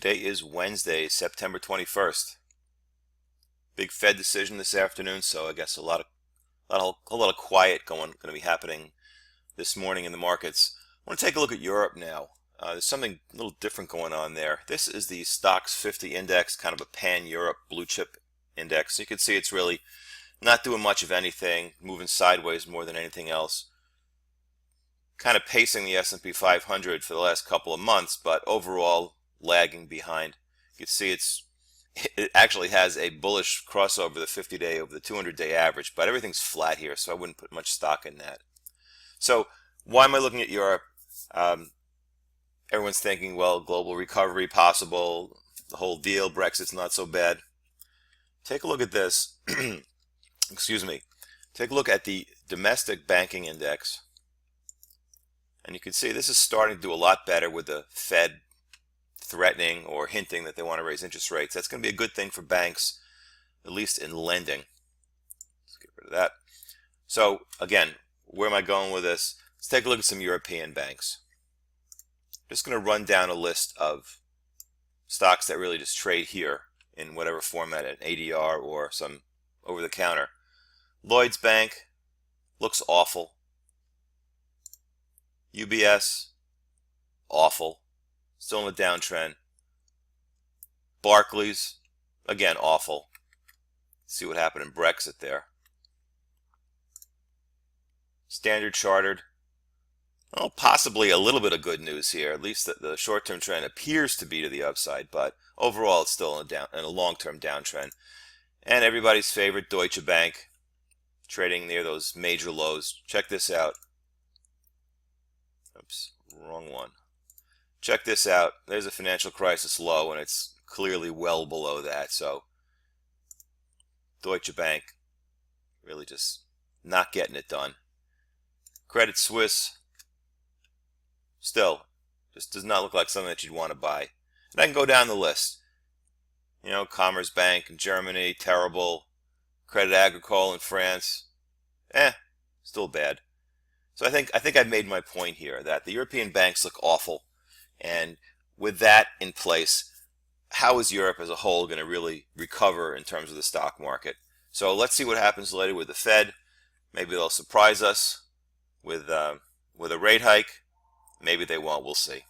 Today is Wednesday, September 21st. Big Fed decision this afternoon, so I guess a whole lot of quiet going to be happening this morning in the markets. I want to take a look at Europe now. There's something a little different going on there. This is the Stocks 50 index, kind of a pan-Europe blue chip index. You can see it's really not doing much of anything, moving sideways more than anything else. Kind of pacing the S&P 500 for the last couple of months, but overall lagging behind. You can see it actually has a bullish crossover the 50-day over the 200-day average, but everything's flat here, so I wouldn't put much stock in that. So why am I looking at Europe? Everyone's thinking, well, global recovery possible, the whole deal, Brexit's not so bad. Take a look at this. Excuse me. Take a look at the domestic banking index. And you can see this is starting to do a lot better with the Fed threatening or hinting that they want to raise interest rates. That's going to be a good thing for banks, at least in lending. Let's get rid of that. So again, where am I going with this? Let's take a look at some European banks. I'm just going to run down a list of stocks that really just trade here in whatever format, an ADR or some over-the-counter. Lloyd's Bank looks awful. UBS, awful. Still in a downtrend. Barclays, again, awful. See what happened in Brexit there. Standard Chartered, well, possibly a little bit of good news here. At least the short-term trend appears to be to the upside, but overall it's still in a long-term downtrend. And everybody's favorite, Deutsche Bank, trading near those major lows. Check this out. Oops, wrong one. Check this out. There's a financial crisis low, and it's clearly well below that. So Deutsche Bank really just not getting it done. Credit Suisse still just does not look like something that you'd want to buy. And I can go down the list. You know, Commerzbank in Germany, terrible. Credit Agricole in France, still bad. So I think I've made my point here that the European banks look awful. And with that in place, how is Europe as a whole going to really recover in terms of the stock market? So let's see what happens later with the Fed. Maybe they'll surprise us with a rate hike. Maybe they won't. We'll see.